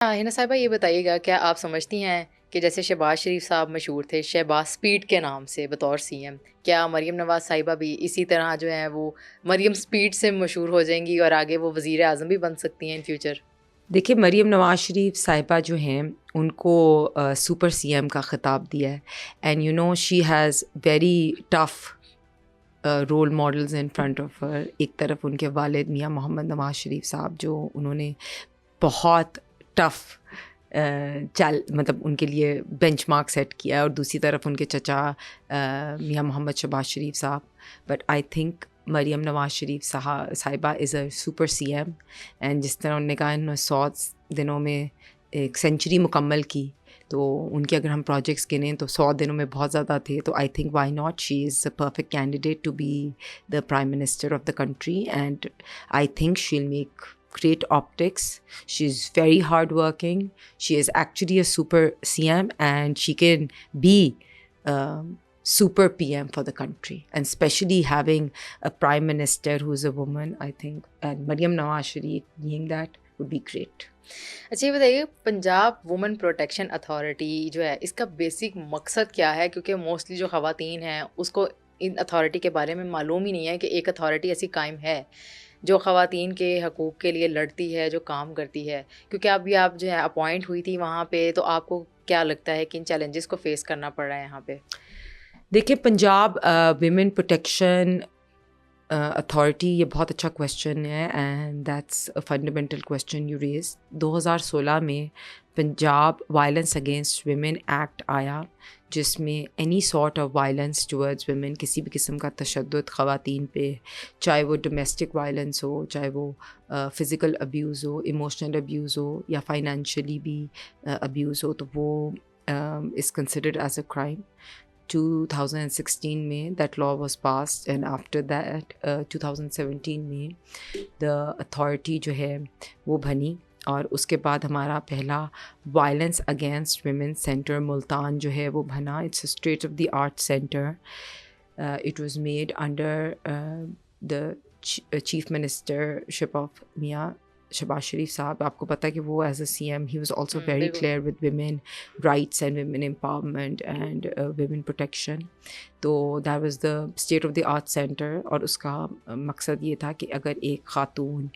हिना साहिबा, ये बताइएगा, क्या आप समझती हैं कि जैसे शहबाज शरीफ साहब मशहूर थे शहबाज स्पीड के नाम से बतौर सीएम, क्या मरीम नवाज़ साहिबा भी इसी तरह जो है वो मरीम स्पीड से मशहूर हो जाएंगी और आगे वो वज़ीर आज़म भी बन सकती हैं इन फ्यूचर? देखिए, मरीम नवाज़ शरीफ साहिबा जो हैं उनको सुपर सीएम का ख़िताब दिया है। And you know she has very tough role models in front of her. एक तरफ उनके वालिद मियाँ मोहम्मद नवाज़ शरीफ साहब, जो उन्होंने बहुत टफ़ मतलब उनके लिए बेंचमार्क सेट किया है, और दूसरी तरफ उनके चचा मियाँ मोहम्मद शहबाज शरीफ साहब। But I think Maryam Nawaz Sharif साहिबा is a super CM. And जिस तरह उन्होंने कहा इन्होंने 100 दिनों में एक सेंचुरी मुकम्मल की, तो उनके अगर हम प्रोजेक्ट्स गिनें तो 100 दिनों में बहुत ज़्यादा थे। तो I think why not, she is a perfect candidate to be the prime minister of the country. And I think she will make great optics. She's very hardworking. She is actually a super CM, and she can be super PM for the country. And especially having a prime minister who's a woman, I think, and Maryam Nawaz Sharif being that would be great. अच्छा, ये बताइए, Punjab women protection authority जो है इसका basic मकसद क्या है? क्योंकि मोस्टली जो ख़वातीन हैं उसको इन अथॉरिटी के बारे में मालूम ही नहीं है कि एक अथॉरिटी ऐसी कायम है जो ख़वातीन के हकूक़ के लिए लड़ती है, जो काम करती है। क्योंकि अभी आप जो है अपॉइंट हुई थी वहाँ पे, तो आपको क्या लगता है किन चैलेंजेस को फेस करना पड़ रहा है यहाँ पे? देखिए, पंजाब विमेन प्रोटेक्शन अथॉरिटी, ये बहुत अच्छा क्वेश्चन है, and that's a fundamental question you raise. 2016 में Punjab violence against women act आया, जिसमें any sort of violence towards women, किसी भी किस्म का तशद्दुद ख़वातीन पे, चाहे वो डोमेस्टिक वायलेंस हो, चाहे वो फ़िज़िकल अब्यूज़ हो, इमोशनल अब्यूज़ हो, या फाइनेंशियली भी अब्यूज़ हो, तो वो is considered as a crime. 2016 में that law was passed, and after that 2017 में the authority जो है वो बनी, और उसके बाद हमारा पहला violence against women centre Multan जो है वो बना। It's a state of the art center. It was made under the chief ministership of मियाँ शहबाज शरीफ साहब। आपको पता है कि वो as a CM he was also very बिल्कुल। Clear with women rights and women empowerment and women protection. तो that was the state of the art centre, और उसका मकसद ये था कि अगर एक खातून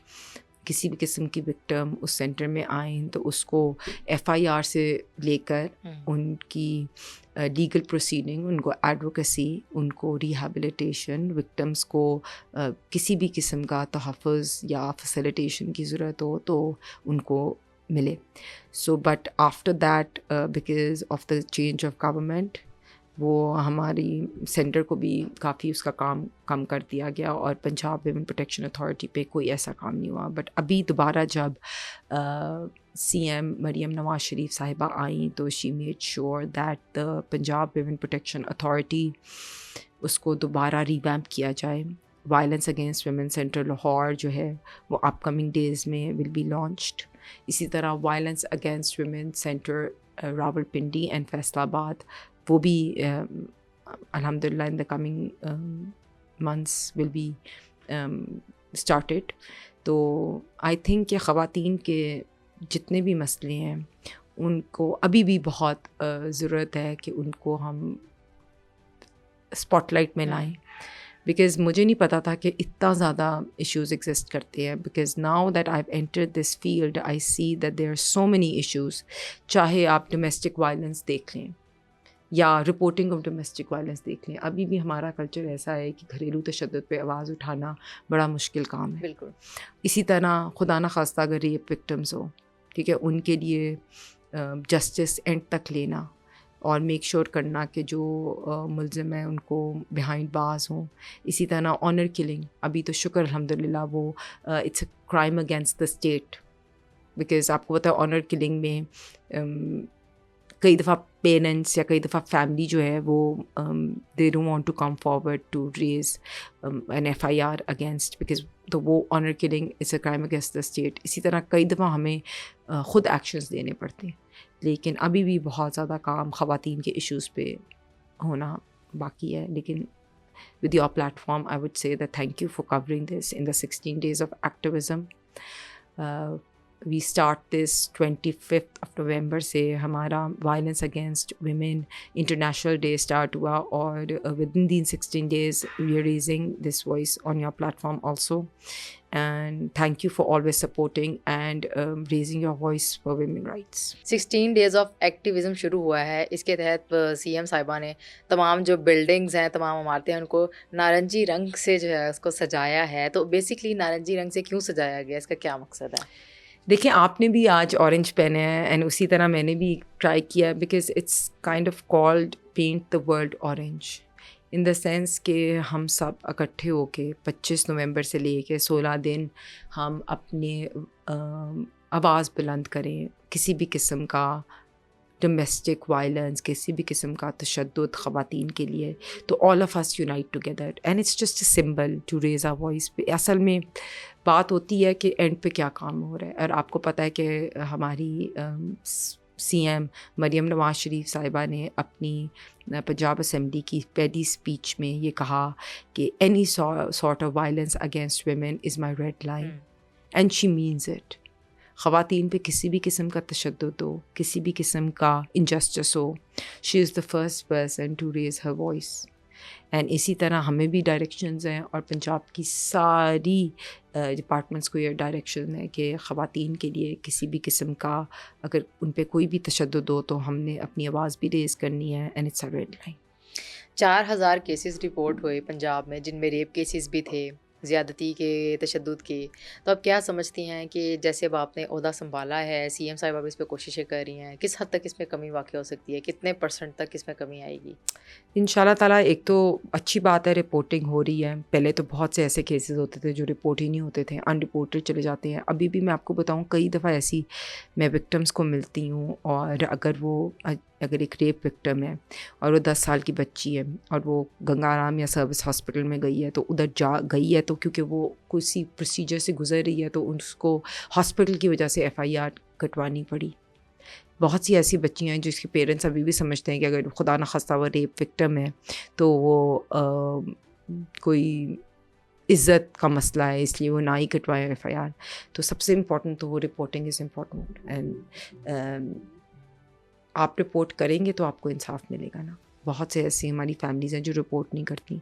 किसी भी किस्म की विक्टिम उस सेंटर में आएँ तो उसको FIR से लेकर उनकी लीगल प्रोसीडिंग, उनको एडवोकेसी, उनको रिहैबिलिटेशन, विक्टिम्स को किसी भी किस्म का तहफ़्फ़ुज़ या फैसिलिटेशन की ज़रूरत हो तो उनको मिले। So but after that because of the change of government, वो हमारी सेंटर को भी काफ़ी उसका काम कम कर दिया गया, और पंजाब विमेन प्रोटेक्शन अथॉरिटी पे कोई ऐसा काम नहीं हुआ। बट अभी दोबारा जब CM मरीम नवाज़ शरीफ साहिबा आई, तो she made sure that the Punjab women protection authority, उसको दोबारा रिवैम्प किया जाए। Violence against women centre Lahore जो है वो अपकमिंग डेज़ में विल बी लॉन्च्ड। इसी तरह violence against women centre Rawalpindi and Faisalabad, वो भी अल्हम्दुलिल्लाह in the coming months will be started. तो आई थिंक कि ख़वातीन के जितने भी मसले हैं उनको अभी भी बहुत ज़रूरत है कि उनको हम स्पॉटलाइट में लाएं, बिकॉज़ मुझे नहीं पता था कि इतना ज़्यादा इश्यूज़ एग्जिस्ट करते हैं। Because now that I have entered this field, I see that there are so many issues. चाहे आप डोमेस्टिक वायलेंस देख लें या रिपोर्टिंग ऑफ डोमेस्टिक वायलेंस देख लें, अभी भी हमारा कल्चर ऐसा है कि घरेलू तशद्दुद पे आवाज़ उठाना बड़ा मुश्किल काम है। बिल्कुल। इसी तरह खुदा न खास्ता अगर रेप विक्टिम्स हो, ठीक है, उनके लिए जस्टिस एंड तक लेना और मेक श्योर करना कि जो मुलज़िम हैं उनको बिहाइंड बार्स हों। इसी तरह ऑनर किलिंग, अभी तो शुक्र अल्हम्दुलिल्लाह वो it's a crime against the state, because आपको पता है ऑनर किलिंग में कई दफ़ा पेरेंट्स या कई दफ़ा फैमिली जो है वो they don't want to come forward to raise an FIR against, because तो वो honour killing is a crime against the state. इसी तरह कई दफ़ा हमें ख़ुद एक्शंस देने पड़ते हैं, लेकिन अभी भी बहुत ज़्यादा काम ख़वातीन के इश्यूज़ पे होना बाकी है। लेकिन with your platform, I would say that thank you for covering this in the 16 days of activism. we start this 25th of November سے ہمارا violence against women international day start ہوا, اور within these 16 days we are raising this voice on your platform also, and thank you for always supporting and raising your voice for women rights. 16 days of activism شروع ہوا ہے. اس کے تحت C M صاحبہ نے تمام جو بلڈنگز ہیں، تمام عمارتیں ہیں، ان کو نارنجی رنگ سے جو ہے اس کو سجایا ہے. تو بیسکلی نارنجی رنگ سے کیوں سجایا گیا، اس کا کیا مقصد ہے؟ دیکھیں آپ نے بھی آج اورنج پہنے ہیں، اینڈ اسی طرح میں نے بھی ٹرائی کیا، because it's kind of called paint the world orange, in the sense کہ ہم سب اکٹھے ہو کے 25 نومبر سے لے کے 16 دن ہم اپنے آواز بلند کریں. کسی بھی قسم کا ڈومیسٹک وائلنس، کسی بھی قسم کا تشدد خواتین کے لیے، تو all of us unite together, and it's just a symbol to raise a voice. اصل میں بات ہوتی ہے کہ اینڈ پہ کیا کام ہو رہا ہے. اور آپ کو پتہ ہے کہ ہماری سی ایم مریم نواز شریف صاحبہ نے اپنی پنجاب اسمبلی کی پہلی اسپیچ میں یہ کہا کہ any sort of violence against women is my red line, and she means it. خواتین پہ کسی بھی قسم کا تشدد ہو، کسی بھی قسم کا انجسٹس ہو، she is the first person to raise her voice. And اسی طرح ہمیں بھی ڈائریکشنز ہیں، اور پنجاب کی ساری ڈپارٹمنٹس کو یہ ڈائریکشن ہے کہ خواتین کے لیے کسی بھی قسم کا اگر ان پہ کوئی بھی تشدد ہو تو ہم نے اپنی آواز بھی ریز کرنی ہے، and it's a red line. 4000 cases report ہوئے پنجاب میں، جن میں ریپ کیسز بھی تھے، زیادتی کے، تشدد کے. تو اب کیا سمجھتی ہیں کہ جیسے اب آپ نے عہدہ سنبھالا ہے، سی ایم صاحبہ بھی اس پہ کوششیں کر رہی ہیں، کس حد تک اس میں کمی واقع ہو سکتی ہے، کتنے % تک اس میں کمی آئے گی؟ ان شاء اللہ تعالیٰ ایک تو اچھی بات ہے، رپورٹنگ ہو رہی ہے. پہلے تو بہت سے ایسے کیسز ہوتے تھے جو رپورٹ ہی نہیں ہوتے تھے، ان رپورٹڈ چلے جاتے ہیں. ابھی بھی میں آپ کو بتاؤں کئی دفعہ ایسی میں وکٹمس کو ملتی ہوں، اور اگر ایک ریپ وکٹم ہے اور وہ 10 سال کی بچی ہے اور وہ گنگا رام یا سروس ہاسپٹل میں گئی ہے، تو ادھر گئی ہے تو کیونکہ وہ کسی پروسیجر سے گزر رہی ہے تو اس کو ہاسپٹل کی وجہ سے FIR کٹوانی پڑی. بہت سی ایسی بچیاں ہیں جس کے پیرنٹس ابھی بھی سمجھتے ہیں کہ اگر خدا نخواستہ وہ ریپ وکٹم ہے تو وہ کوئی عزت کا مسئلہ ہے، اس لیے وہ نہ ہی کٹوائے FIR. تو سب سے امپورٹنٹ تو وہ رپورٹنگ از امپورٹنٹ، اینڈ آپ رپورٹ کریں گے تو آپ کو انصاف ملے گا نا. بہت سے ایسی ہماری فیملیز ہیں جو رپورٹ نہیں کرتی.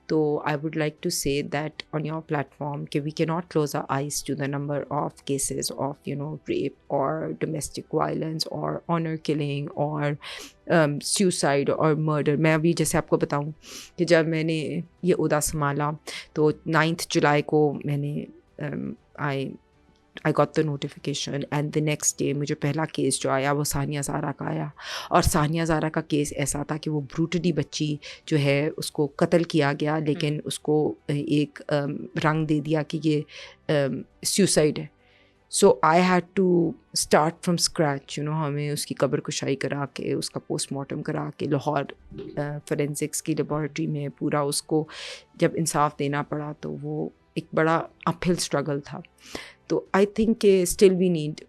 تو I would like to say that on your platform کہ we can not close our eyes to the number of cases of rape اور ڈومیسٹک وائلنس اور آنر کلنگ اور سیوسائڈ اور مرڈر. میں ابھی جیسے آپ کو بتاؤں کہ جب میں نے یہ عہدہ سنبھالا تو 9 جولائی کو میں نے I got the notification, and the next day مجھے پہلا کیس جو آیا وہ ثانیہ زہرا کا آیا. اور ثانیہ زہرا کا کیس ایسا تھا کہ وہ بروٹلی بچی جو ہے اس کو قتل کیا گیا، لیکن اس کو ایک رنگ دے دیا کہ یہ سیوسائڈ ہے. So I had to start from scratch. ہمیں اس کی قبر کشائی کرا کے، اس کا پوسٹ مارٹم کرا کے، لاہور فورینسکس کی لیبارٹری میں پورا اس کو جب انصاف دینا پڑا تو وہ ایک بڑا اپ ہل اسٹرگل تھا. تو آئی تھنک کہ اسٹل وی نیڈ